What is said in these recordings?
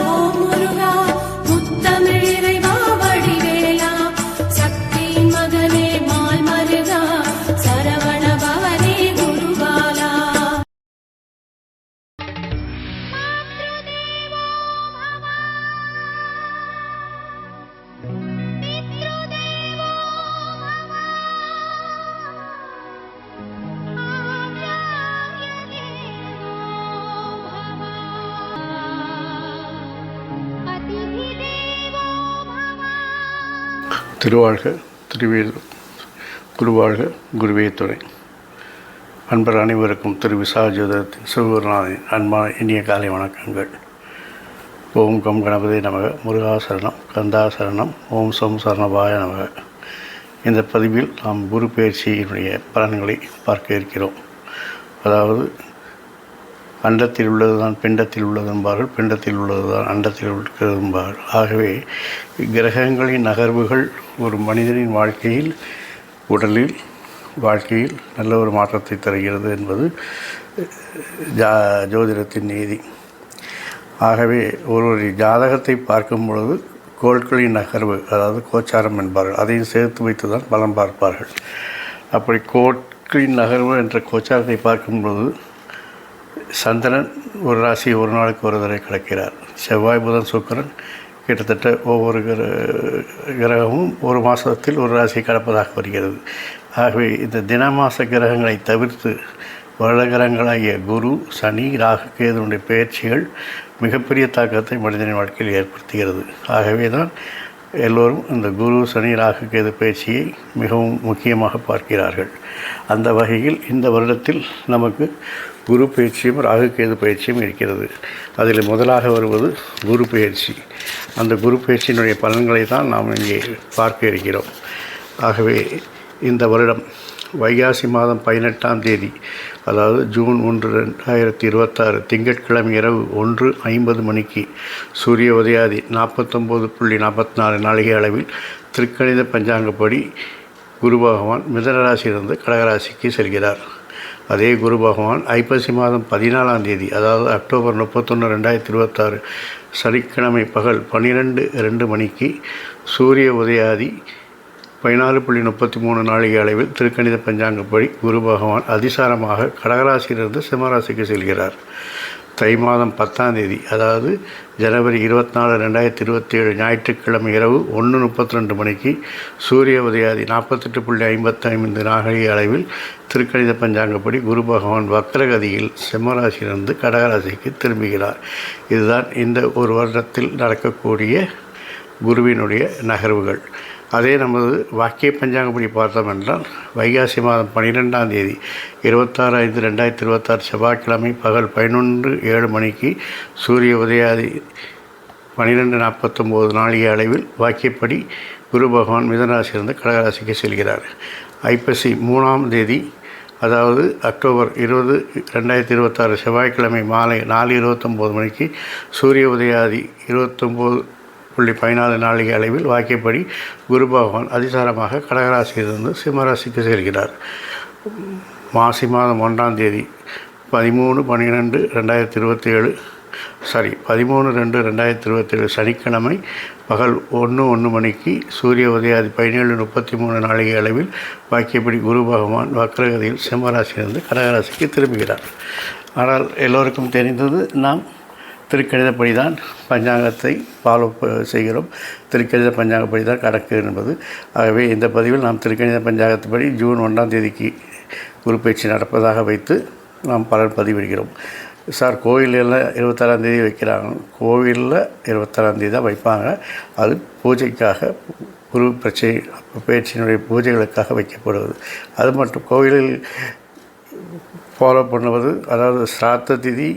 ஓம் முருகா முத்தமிழ் இறைவா வடிவேலா சக்தியின் மகனே மால் மருகா சரவண பவனே குருபாலா. திருவாழ்க திருவேல் குருவாழ்க குருவே துணை. அன்பர் அனைவருக்கும் திரு விசாஜோதரத்தின் சிவகுருநாதனின் அன்பான இனிய காலை வணக்கங்கள். ஓம் கம் கணபதி நமக, முருகாசரணம், கந்தாசரணம், ஓம் சோம் சரணபாய நமக. இந்த பதிவில் நாம் குரு பயிற்சியினுடைய பலன்களை பார்க்க இருக்கிறோம். அதாவது அண்டத்தில் உள்ளதுதான் பிண்டத்தில் உள்ளது என்பார்கள், பிண்டத்தில் உள்ளதுதான் அண்டத்தில் இருக்கிறது என்பார்கள். ஆகவே கிரகங்களின் நகர்வுகள் ஒரு மனிதனின் வாழ்க்கையில், உடலில், வாழ்க்கையில் நல்ல ஒரு மாற்றத்தை தருகிறது என்பது ஜோதிடத்தின் நீதி. ஆகவே ஒரு ஜாதகத்தை பார்க்கும் பொழுது கோள்களின் நகர்வு, அதாவது கோச்சாரம் என்பார்கள், அதையும் சேர்த்து வைத்து தான் பலம் பார்ப்பார்கள். அப்படி கோள்களின் நகர்வு என்ற கோச்சாரத்தை பார்க்கும்பொழுது சந்திரன் ஒரு ராசி ஒரு நாளுக்கு ஒரு தடவை கிடக்கிறார். செவ்வாய் புதன் சுக்கிரன் கிட்டத்தட்ட ஒவ்வொரு கிரகமும் ஒரு மாதத்தில் ஒரு ராசி கடப்பதாக வருகிறது. ஆகவே இந்த தினமாச கிரகங்களை தவிர்த்து வருட கிரகங்களாகிய குரு, சனி, ராகு, கேதுனுடைய பயிற்சிகள் மிகப்பெரிய தாக்கத்தை மனிதனின் வாழ்க்கையில் ஏற்படுத்துகிறது. ஆகவே தான் எல்லோரும் இந்த குரு, சனி, ராகு, கேது பயிற்சியை மிகவும் முக்கியமாக பார்க்கிறார்கள். அந்த வகையில் இந்த வருடத்தில் நமக்கு குரு பயிற்சியும் ராகு கேது பயிற்சியும் இருக்கிறது. அதில் முதலாக வருவது குரு பயிற்சி. அந்த குரு பயிற்சியினுடைய பலன்களை தான் நாம் இங்கே பார்க்க இருக்கிறோம். ஆகவே இந்த வருடம் வைகாசி மாதம் 18ஆம் தேதி, அதாவது ஜூன் 1, 2026 திங்கட்கிழமை இரவு 1:50 மணிக்கு சூரிய உதயாதி 49.44 நாழிகை அளவில் திருக்கணித பஞ்சாங்கப்படி குரு பகவான் மிதன ராசியிலிருந்து கடகராசிக்கு செல்கிறார். அதே குரு பகவான் ஐப்பசி மாதம் 14ஆம் தேதி, அதாவது அக்டோபர் 31, 2026 சனிக்கிழமை பகல் 12:02 மணிக்கு சூரிய உதயாதி 14.33 நாழிகை அளவில் திருக்கணித பஞ்சாங்கப்படி குரு பகவான் அதிசாரமாக கடகராசியிலிருந்து சிம்மராசிக்கு செல்கிறார். தை மாதம் 10ஆம் தேதி, அதாவது ஜனவரி 24, 2027 ஞாயிற்றுக்கிழமை இரவு 1:32 மணிக்கு சூரிய உதயாதி 48.55 நாழிகை அளவில் திருக்கணித பஞ்சாங்கப்படி குரு பகவான் வக்ரகதியில் சிம்மராசியிலிருந்து கடகராசிக்கு திரும்புகிறார். இதுதான் இந்த ஒரு வருடத்தில் நடக்கக்கூடிய குருவினுடைய நகர்வுகள். அதே நமது வாக்கிய பஞ்சாங்கப்படி பார்த்தோம் என்றால் வைகாசி மாதம் 12ஆம் தேதி 26/5/2026 செவ்வாய்க்கிழமை பகல் 11:07 மணிக்கு சூரிய உதயாதி 12:49 நாழிகை அளவில் வாக்கியப்படி குரு பகவான் மிதனராசியிலிருந்து கடகராசிக்கு செல்கிறார். ஐப்பசி 3ஆம் தேதி, அதாவது அக்டோபர் 20, 2026 செவ்வாய்க்கிழமை மாலை 4:29 மணிக்கு சூரிய உதயாதி 29.14 நாழிகை அளவில் வாக்கியப்படி குரு பகவான் அதிசாரமாக கடகராசியிலிருந்து சிம்மராசிக்கு செல்கிறார். மாசி மாதம் 1ஆம் தேதி 13/12/2027 13/2/2027 சனிக்கிழமை பகல் 1:01 மணிக்கு சூரிய உதயாதி 17:33 நாழிகை அளவில் வாக்கியப்படி குரு பகவான் வக்ரகதியில் சிம்மராசியிலிருந்து கடகராசிக்கு திரும்புகிறார். ஆனால் எல்லோருக்கும் தெரிந்தது, நாம் திருக்கணிதப்படி தான் பஞ்சாங்கத்தை ஃபாலோ செய்கிறோம். திருக்கணித பஞ்சாங்கப்படி தான் கணக்கு என்பது. ஆகவே இந்த பதிவில் நாம் திருக்கணித பஞ்சாங்கத்துப்படி ஜூன் 1ஆம் தேதிக்கு குரு பயிற்சி நடப்பதாக வைத்து நாம் பலன் பதிவிடுகிறோம். சார், கோயிலில் 26ஆம் தேதி வைக்கிறாங்க. கோவிலில் 26ஆம் தேதி தான் வைப்பாங்க. அது பூஜைக்காக, குரு பயிற்சியினுடைய பூஜைகளுக்காக வைக்கப்படுவது. அது மட்டும் கோவிலில் ஃபாலோ பண்ணுவது, அதாவது சிராத்த திதி,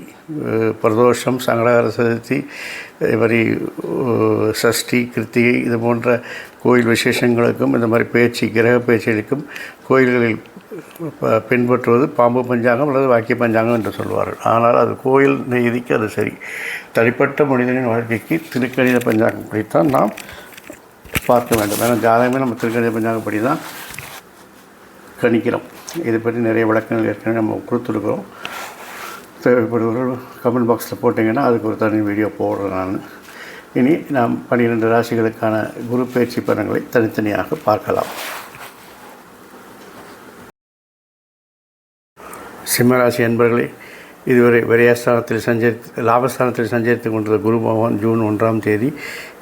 பிரதோஷம், சங்கடகர சதுர்த்தி, இதே மாதிரி சஷ்டி, கிருத்திகை, இது போன்ற கோயில் விசேஷங்களுக்கும் இந்த மாதிரி பயிற்சி, கிரக பயிற்சிகளுக்கும் கோயில்களில் பின்பற்றுவது பாம்பு பஞ்சாங்கம் அல்லது வாக்கிய பஞ்சாங்கம் என்று சொல்வார்கள். ஆனால் அது கோயில் நீதிக்கு அது சரி. தனிப்பட்ட மனிதனின் வாழ்க்கைக்கு திருக்கணித பஞ்சாங்கப்படித்தான் நாம் பார்க்க வேண்டும். ஏன்னா ஜாதகமே நம்ம திருக்கணித பஞ்சாங்கப்படி தான் கணிக்கிறோம். இதை பற்றி நிறைய விளக்கங்கள் ஏற்கனவே நம்ம கொடுத்துருக்குறோம். தேவைப்படுவர்கள் கமெண்ட் பாக்ஸில் போட்டிங்கன்னா அதுக்கு ஒரு தனி வீடியோ போடுறேன் நான். இனி நாம் 12 ராசிகளுக்கான குரு பயிற்சி பலன்களை தனித்தனியாக பார்க்கலாம். சிம்மராசி அன்பர்களே, இதுவரை விரயஸ்தானத்தில் லாபஸ்தானத்தில் சஞ்சரித்து கொண்டிருந்த குரு பகவான் ஜூன் 1ஆம் தேதி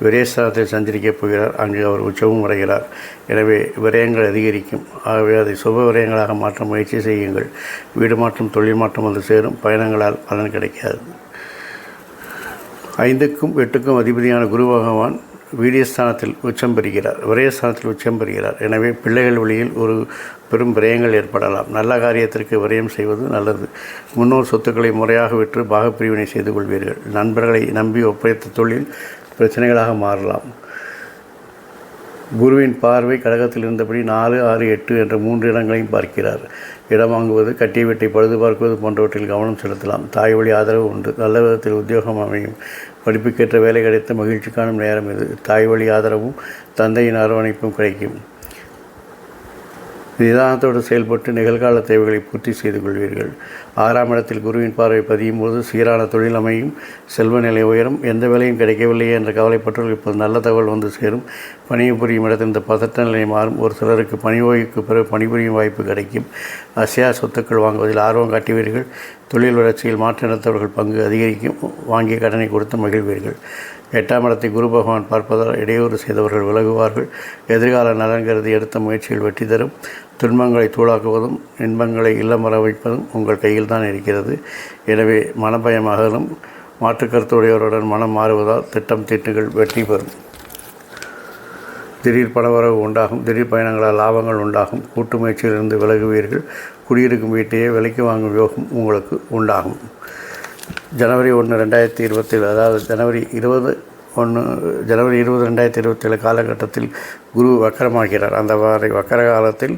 விரயஸ்தானத்தில் சஞ்சரிக்கப் போகிறார். அங்கு அவர் உச்சமும் அடைகிறார். எனவே விரயங்கள் அதிகரிக்கும். ஆகவே அதை சுப விரயங்களாக மாற்ற முயற்சி செய்யுங்கள். வீடு மாற்றம், தொழில் மாற்றம் வந்து சேரும். பயணங்களால் பலன் கிடைக்காது. 5க்கும் 8க்கும் அதிபதியான குரு பகவான் வீரியஸ்தானத்தில் உச்சம் பெறுகிறார், விரயஸ்தானத்தில் உச்சம் பெறுகிறார். எனவே பிள்ளைகள் வழியில் ஒரு பெரும் விரயங்கள் ஏற்படலாம். நல்ல காரியத்திற்கு விரயம் செய்வது நல்லது. முன்னோர் சொத்துக்களை முறையாக விற்று பாகப்பிரிவினை செய்து கொள்வீர்கள். நண்பர்களை நம்பி ஒப்படைத்த தொழில் பிரச்சனைகளாக மாறலாம். குருவின் பார்வை கடகத்தில் இருந்தபடி 4, 6, 8 என்ற 3 இடங்களையும் பார்க்கிறார். இடம் வாங்குவது, கட்டிய வீட்டை பழுது பார்க்குவது போன்றவற்றில் கவனம் செலுத்தலாம். தாய் வழி ஆதரவு உண்டு. நல்ல விதத்தில் உத்தியோகம் அமையும். படிப்புக்கேற்ற வேலை கிடைத்த மகிழ்ச்சி காணும் நேரம் இது. தாய் வழி ஆதரவும் தந்தையின் அரவணைப்பும் கிடைக்கும். நிதானத்தோடு செயல்பட்டு நிகழ்கால தேவைகளை பூர்த்தி செய்து கொள்வீர்கள். 6ஆம் இடத்தில் குருவின் பார்வை பதியும் போது சீரான தொழில் அமையும். செல்வ நிலை உயரும். எந்த வேலையும் கிடைக்கவில்லையே என்ற கவலைப்பட்டவர்கள் இப்போது நல்ல தகவல் வந்து சேரும். பணிபுரியும் இடத்தில் இந்த பதட்ட நிலை மாறும். ஒரு சிலருக்கு பணி ஓய்வுக்கு பிறகு பணிபுரியும் வாய்ப்பு கிடைக்கும். அசையா சொத்துக்கள் வாங்குவதில் ஆர்வம் காட்டுவீர்கள். தொழில் வளர்ச்சியில் மாற்று இனத்தவர்கள் பங்கு அதிகரிக்கும். வாங்கிய கடனை கொடுத்து மகிழ்வீர்கள். 8ஆம் இடத்தை குரு பகவான் பார்ப்பதால் இடையூறு செய்தவர்கள் விலகுவார்கள். எதிர்கால நலன் கருதி எடுத்த முயற்சியில் வெற்றி தரும். துன்பங்களை தூளாக்குவதும் இன்பங்களை இல்லம் வர வைப்பதும் உங்கள் கையில் தான் இருக்கிறது. எனவே மனபயம் அகலும். மாற்றுக்கருத்துடையவருடன் மனம் மாறுவதால் திட்டம் தீட்டுகள் வெற்றி பெறும். திடீர் பணவரவு உண்டாகும். திடீர் பயணங்களால் லாபங்கள் உண்டாகும். கூட்டு முயற்சியிலிருந்து விலகுவீர்கள். குடியிருக்கும் வீட்டையே விலைக்கு வாங்கும் யோகம் உங்களுக்கு உண்டாகும். ஜனவரி 1, 2027, அதாவது ஜனவரி 20, 2027 காலகட்டத்தில் குரு வக்கரமாகிறார். அந்த வக்கர காலத்தில்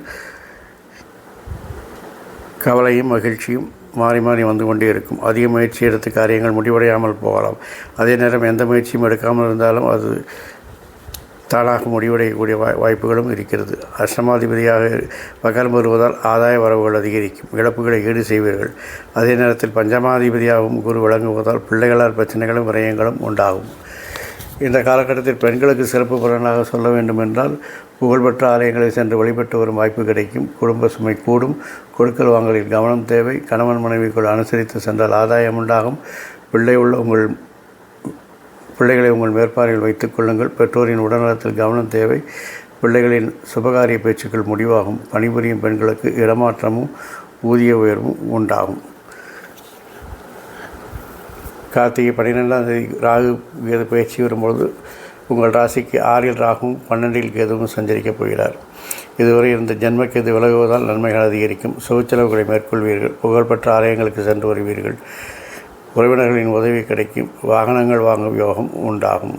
கவலையும் மகிழ்ச்சியும் மாறி மாறி வந்து கொண்டே இருக்கும். அதிக முயற்சி எடுத்து காரியங்கள் முடிவடையாமல் போகலாம். அதே நேரம் எந்த முயற்சியும் எடுக்காமல் இருந்தாலும் அது தானாக முடிவடையக்கூடிய வாய்ப்புகளும் இருக்கிறது. அஷ்டமாதிபதியாக வக்கரம் வருவதால் ஆதாய வரவுகள் அதிகரிக்கும். இழப்புகளை ஈடு செய்வீர்கள். அதே நேரத்தில் பஞ்சமாதிபதியாகவும் குரு விளங்குவதால் பிள்ளைகளால் பிரச்சனைகளும் விரயங்களும் உண்டாகும். இந்த காலகட்டத்தில் பெண்களுக்கு சிறப்பு பலனாக சொல்ல வேண்டுமென்றால் புகழ்பெற்ற ஆலயங்களை சென்று வழிபட்டு வரும் வாய்ப்பு கிடைக்கும். குடும்ப சுமை கூடும். கொடுக்கல் வாங்கலில் கவனம் தேவை. கணவன் மனைவிக்குள் அனுசரித்து சென்றால் ஆதாயம் உண்டாகும். பிள்ளைகளை உங்கள் மேற்பார்வையில் வைத்துக் கொள்ளுங்கள். பெற்றோரின் உடல்நலத்தில் கவனம் தேவை. பிள்ளைகளின் சுபகாரிய பேச்சுக்கள் முடிவாகும். பணிபுரியும் பெண்களுக்கு இடமாற்றமும் ஊதிய உயர்வும் உண்டாகும். கார்த்திகை 12ஆம் தேதி ராகு கேது பயிற்சி வரும்பொழுது உங்கள் ராசிக்கு 6இல் ராகுவும் 12இல் கேதுவும் சஞ்சரிக்கப் போகிறார். இதுவரை இருந்த ஜென்மக்கேது விலகுவதால் நன்மைகள் அதிகரிக்கும். சுகச்செலவுகளை மேற்கொள்வீர்கள். புகழ்பெற்ற ஆலயங்களுக்கு சென்று வருவீர்கள். உறவினர்களின் உதவி கிடைக்கும். வாகனங்கள் வாங்கும் யோகம் உண்டாகும்.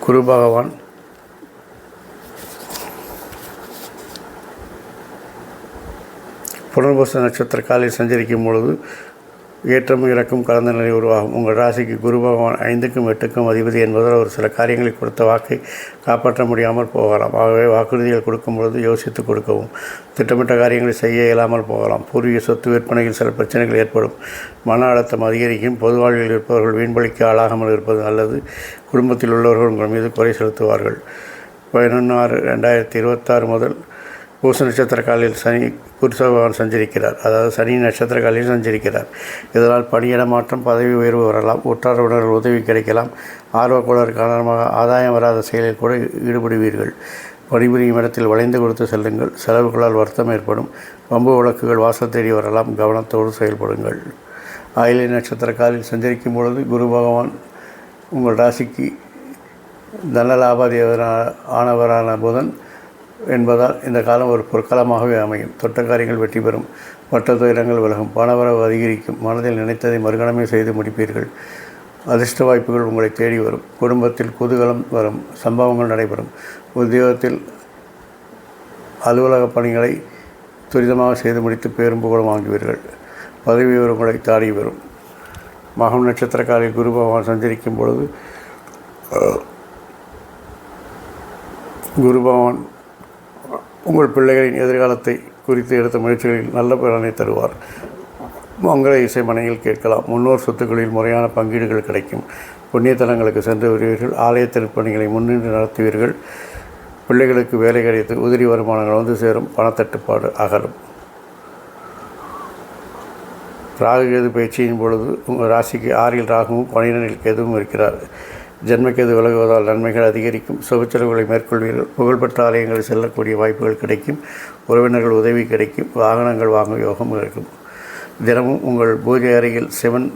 குரு பகவான் புனர்பூச நட்சத்திர காலில் சஞ்சரிக்கும் பொழுது ஏற்றமும் இறக்கும் கலந்த நிலை உருவாகும். உங்கள் ராசிக்கு குரு பகவான் 5க்கும் 8க்கும் அதிபதி என்பதால் ஒரு சில காரியங்களை கொடுத்த வாக்கை காப்பாற்ற முடியாமல் போகலாம். ஆகவே வாக்குறுதிகள் கொடுக்கும் பொழுது யோசித்து கொடுக்கவும். திட்டமிட்ட காரியங்களை செய்ய இயலாமல் போகலாம். பூர்வீக சொத்து விற்பனையில் சில பிரச்சனைகள் ஏற்படும். மன அழுத்தம் அதிகரிக்கும். பொது வாழ்வில் இருப்பவர்கள் வீண்பலிக்கு ஆளாகாமல் இருப்பது நல்லது. குடும்பத்தில் உள்ளவர்கள் உங்கள் மீது குறை செலுத்துவார்கள். 11/6/2026 முதல் பூச நட்சத்திர காலில் குரு பகவான் சஞ்சரிக்கிறார். அதாவது சனி நட்சத்திர காலில் சஞ்சரிக்கிறார். இதனால் பணியிட மாற்றம், பதவி உயர்வு வரலாம். உற்றார் உணர்வு உதவி கிடைக்கலாம். ஆர்வக்குளர் காரணமாக ஆதாயம் வராத செயலில் கூட ஈடுபடுவீர்கள். பணிபுரியும் இடத்தில் வளைந்து கொடுத்து செல்லுங்கள். செலவுகளால் வருத்தம் ஏற்படும். வம்பு வழக்குகள் வாசல் தேடி வரலாம். கவனத்தோடு செயல்படுங்கள். ஆயிலை நட்சத்திர காலில் சஞ்சரிக்கும் பொழுது குரு பகவான் உங்கள் ராசிக்கு தன ஆனவரான புதன் என்பதால் இந்த காலம் ஒரு பொற்காலமாகவே அமையும். தொட்ட காரியங்கள் வெற்றி பெறும். பட்ட துயரங்கள் விலகும். பணவரவு அதிகரிக்கும். மனதில் நினைத்ததை மறுகணமே செய்து முடிப்பீர்கள். அதிர்ஷ்ட வாய்ப்புகள் உங்களை தேடி வரும். குடும்பத்தில் குதூகலம் வரும். சம்பவங்கள் நடைபெறும். உத்தியோகத்தில் அலுவலக பணிகளை துரிதமாக செய்து முடித்து பேரும் புகழும் வாங்குவீர்கள். பதவி உயர்வுகளை தாடி வரும். மகம் நட்சத்திர காலில் குரு பகவான் சஞ்சரிக்கும் பொழுது குரு பகவான் உங்கள் பிள்ளைகளின் எதிர்காலத்தை குறித்து எடுத்த முயற்சிகளில் நல்ல பலனை தருவார். மங்கள இசைமனையில் கேட்கலாம். முன்னோர் சொத்துக்களில் முறையான பங்கீடுகள் கிடைக்கும். புண்ணியத்தலங்களுக்கு சென்று வருவீர்கள். ஆலய திருப்பணிகளை முன்னின்று நடத்துவீர்கள். பிள்ளைகளுக்கு வேலை கிடைத்து உதிரி வருமானங்கள் வந்து சேரும். பணத்தட்டுப்பாடு அகலும். ராகு கேது பயிற்சியின் பொழுது உங்கள் ராசிக்கு 6இல் ராகுவும் 12இல் கேதுவும் இருக்கிறார். ஜென்மக்கேது விலகுவதால் நன்மைகள் அதிகரிக்கும். சுபச்செலவுகளை மேற்கொள்வீர்கள். புகழ்பெற்ற ஆலயங்களில் செல்லக்கூடிய வாய்ப்புகள் கிடைக்கும். உறவினர்கள் உதவி கிடைக்கும். வாகனங்கள் வாங்கும் யோகம் இருக்கும். தினமும் உங்கள் பூஜை அறையில் சிவன்,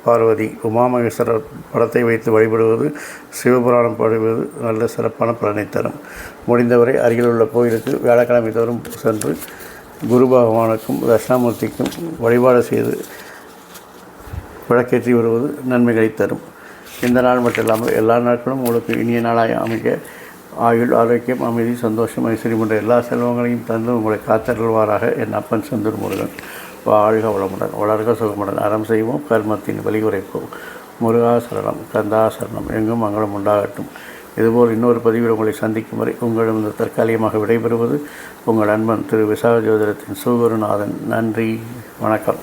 பார்வதி, உமாமகேஸ்வரர் படத்தை வைத்து வழிபடுவது, சிவபுராணம் பாடுவது நல்ல சிறப்பான பலனை தரும். முடிந்தவரை அருகில் உள்ள கோயிலுக்கு வியாழக்கிழமை தோறும் சென்று குரு பகவானுக்கும் தட்சிணாமூர்த்திக்கும் வழிபாடு செய்து விளக்கேற்றி வருவது நன்மைகளை தரும். இந்த நாள் மட்டும் இல்லாமல் எல்லா நாட்களும் உங்களுக்கு இனிய நாளாக அமைக்க ஆயுள், ஆரோக்கியம், அமைதி, சந்தோஷம், ஐஸ்வர்யம் போன்ற எல்லா செல்வங்களையும் தந்து உங்களை காத்தருள்வாராக என் அப்பன் செந்தூர் முருகன். வாழ்க வளமுடன், வளர்க சுகமுடன், அறம் செய்வோம், கர்மத்தின் வலி குறைப்போம். முருகா சரணம், கந்தா சரணம், எங்கும் மங்களம் உண்டாகட்டும். இதுபோல் இன்னொரு பதிவில் உங்களை சந்திக்கும் வரை உங்களிடம் தற்காலிகமாக விடைபெறுவது உங்கள் அன்பன் திரு விசாக ஜோதிடத்தின் சுகுருநாதன். நன்றி, வணக்கம்.